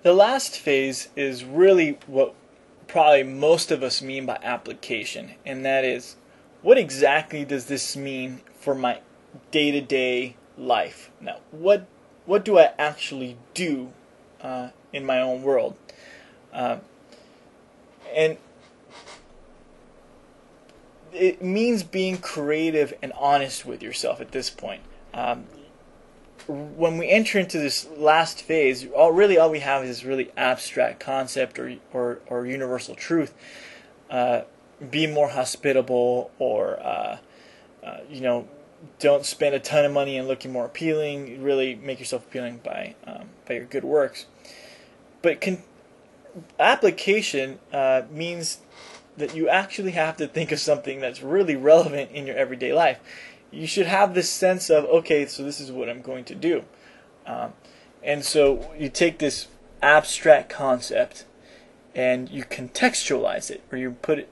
The last phase is really what probably most of us mean by application, and that is, what exactly does this mean for my day-to-day life? Now, what do I actually do in my own world? And it means being creative and honest with yourself at this point. When we enter into this last phase, all we have is this really abstract concept or universal truth. Be more hospitable, or don't spend a ton of money and looking more appealing. Really make yourself appealing by your good works. But application means that you actually have to think of something that's really relevant in your everyday life. You should have this sense of, okay, so this is what I'm going to do. And so you take this abstract concept and you contextualize it,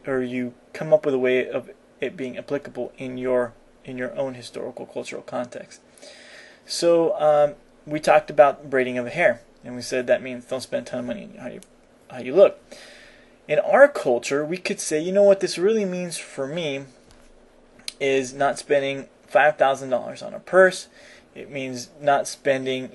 or you come up with a way of it being applicable in your own historical cultural context. So we talked about braiding of hair, and we said that means don't spend a ton of money on how you look. In our culture, we could say, you know what this really means for me is not spending $5,000 on a purse. It means not spending,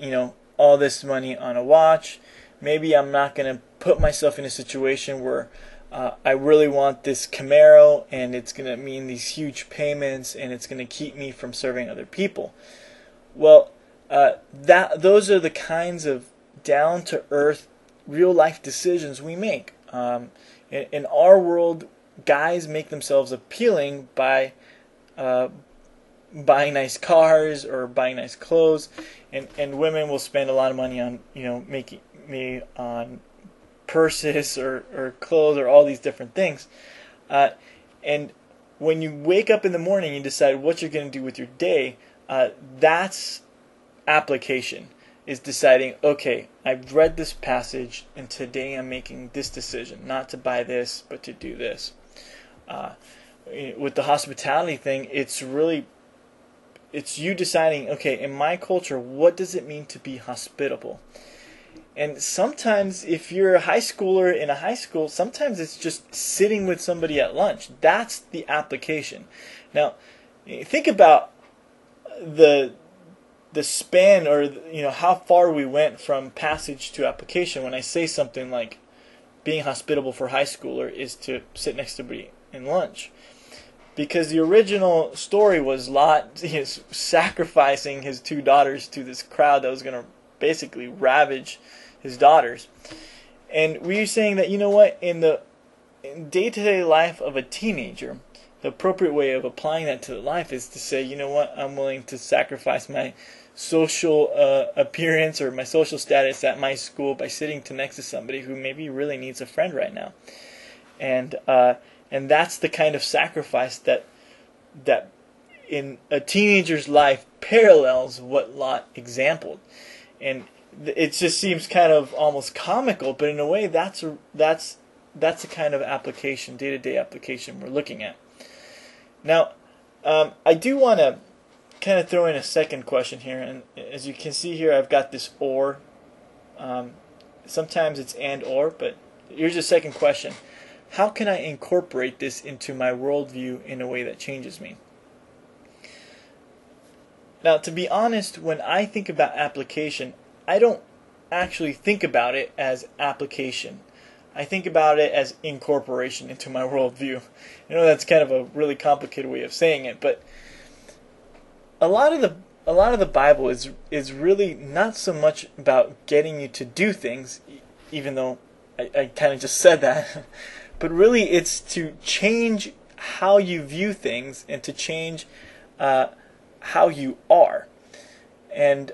all this money on a watch. Maybe I'm not going to put myself in a situation where I really want this Camaro, and it's going to mean these huge payments, and it's going to keep me from serving other people. Well, those are the kinds of down-to-earth, real-life decisions we make. In our world, guys make themselves appealing by buying nice cars or buying nice clothes, and women will spend a lot of money on making me on purses or clothes or all these different things. And when you wake up in the morning and decide what you're going to do with your day, that's application. Is deciding, okay, I've read this passage and today I'm making this decision, not to buy this, but to do this. With the hospitality thing, it's you deciding, okay, in my culture, what does it mean to be hospitable? And sometimes if you're a high schooler in a high school, sometimes it's just sitting with somebody at lunch. That's the application. Now, think about the span, or how far we went from passage to application. When I say something like being hospitable for a high schooler is to sit next to somebody in lunch, because the original story was Lot sacrificing his 2 daughters to this crowd that was going to basically ravage his daughters. And we're saying that, in day-to-day life of a teenager, the appropriate way of applying that to the life is to say, I'm willing to sacrifice my social appearance or my social status at my school by sitting next to somebody who maybe really needs a friend right now. And that's the kind of sacrifice that in a teenager's life parallels what Lot exampled. And it just seems kind of almost comical, but in a way that's the kind of application, day-to-day application we're looking at. Now, I do want to kind of throw in a second question here, and as you can see here, I've got this or. Sometimes it's and or, but here's a second question. How can I incorporate this into my worldview in a way that changes me? Now, to be honest, when I think about application, I don't actually think about it as application. I think about it as incorporation into my worldview. I know that's kind of a really complicated way of saying it, but a lot of the Bible is really not so much about getting you to do things, even though I kind of just said that, but really it's to change how you view things and to change how you are. And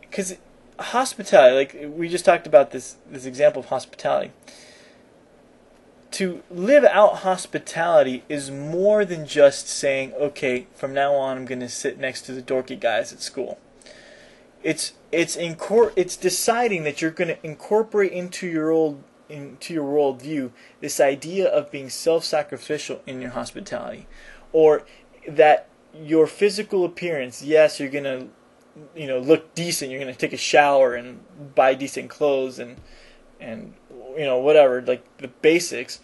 because hospitality, like we just talked about this example of hospitality. To live out hospitality is more than just saying, okay, from now on I'm going to sit next to the dorky guys at school. It's deciding that you're going to incorporate into your worldview this idea of being self-sacrificial in your hospitality, or that your physical appearance, yes, you're going to look decent. You're going to take a shower and buy decent clothes and whatever, like the basics,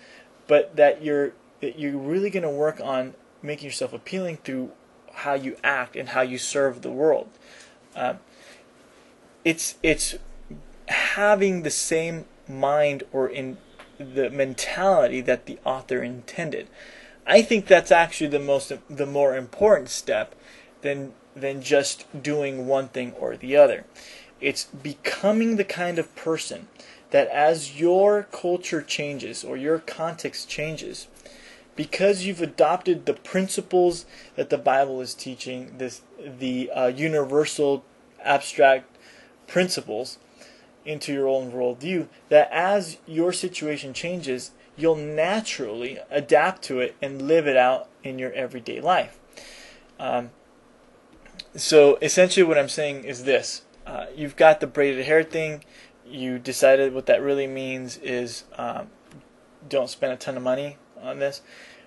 but that you're really going to work on making yourself appealing through how you act and how you serve the world. It's having the same mind or in the mentality that the author intended. I think that's actually the more important step than just doing one thing or the other. It's becoming the kind of person that as your culture changes or your context changes, because you've adopted the principles that the Bible is teaching, the universal abstract principles into your own worldview, that as your situation changes, you'll naturally adapt to it and live it out in your everyday life. So essentially what I'm saying is this. You've got the braided hair thing. You decided what that really means is don't spend a ton of money on this.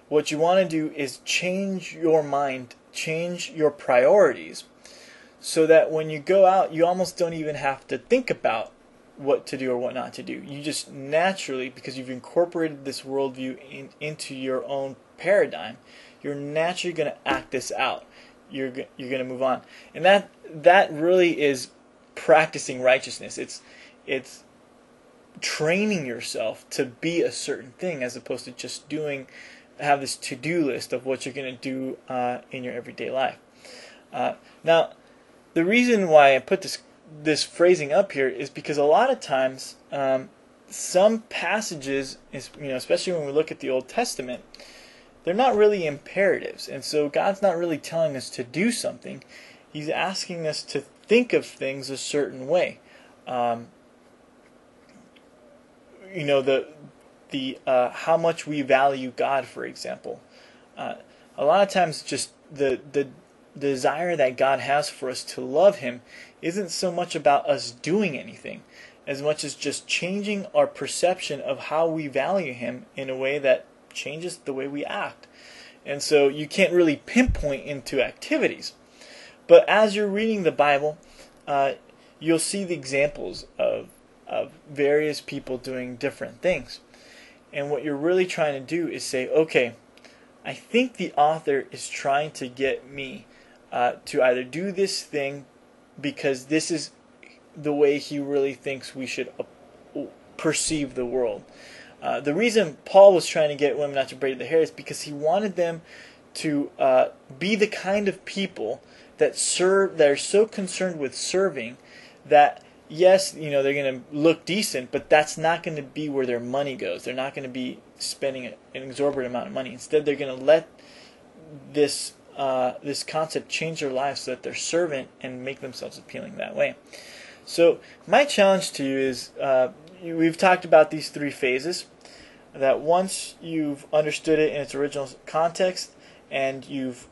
What you want to do is change your mind, change your priorities, so that when you go out, you almost don't even have to think about what to do or what not to do. You just naturally, because you've incorporated this worldview into your own paradigm, you're naturally going to act this out. You're going to move on, and that really is practicing righteousness. It's training yourself to be a certain thing, as opposed to just have this to-do list of what you're going to do in your everyday life. Now, the reason why I put this phrasing up here is because a lot of times some passages, especially when we look at the Old Testament, they're not really imperatives, and so God's not really telling us to do something. He's asking us to think of things a certain way. The how much we value God, for example. A lot of times, just the desire that God has for us to love Him isn't so much about us doing anything, as much as just changing our perception of how we value Him in a way that changes the way we act. And so you can't really pinpoint into activities. But as you're reading the Bible, you'll see the examples of various people doing different things. And what you're really trying to do is say, okay, I think the author is trying to get me to either do this thing because this is the way he really thinks we should perceive the world. The reason Paul was trying to get women not to braid their hair is because he wanted them to be the kind of people that are so concerned with serving that, yes, they're going to look decent, but that's not going to be where their money goes. They're not going to be spending an exorbitant amount of money. Instead, they're going to let this concept change their lives so that they're servant and make themselves appealing that way. So my challenge to you is, we've talked about these three phases, that once you've understood it in its original context and you've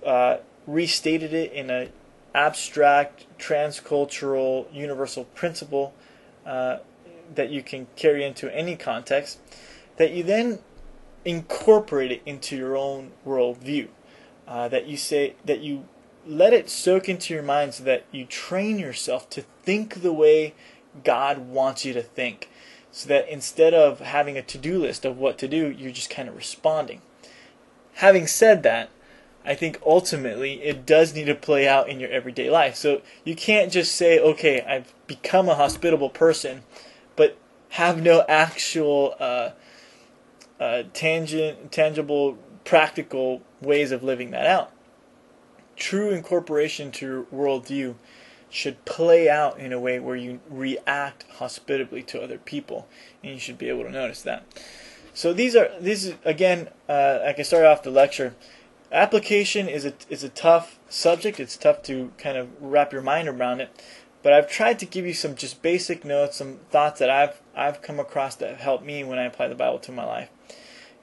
restated it in an abstract, transcultural, universal principle that you can carry into any context, that you then incorporate it into your own worldview. That you let it soak into your mind so that you train yourself to think the way God wants you to think. So that instead of having a to-do list of what to do, you're just kind of responding. Having said that, I think ultimately it does need to play out in your everyday life. So you can't just say, okay, I've become a hospitable person, but have no actual tangible, practical ways of living that out. True incorporation to your worldview should play out in a way where you react hospitably to other people, and you should be able to notice that. So this is again, I can start off the lecture. Application is a tough subject. It's tough to kind of wrap your mind around it, but I've tried to give you some just basic notes, some thoughts that I've come across that have helped me when I apply the Bible to my life.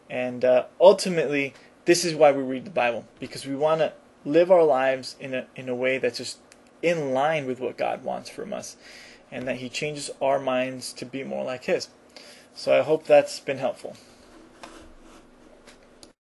And ultimately, this is why we read the Bible, because we want to live our lives in a way that's just in line with what God wants from us, and that He changes our minds to be more like His. So I hope that's been helpful.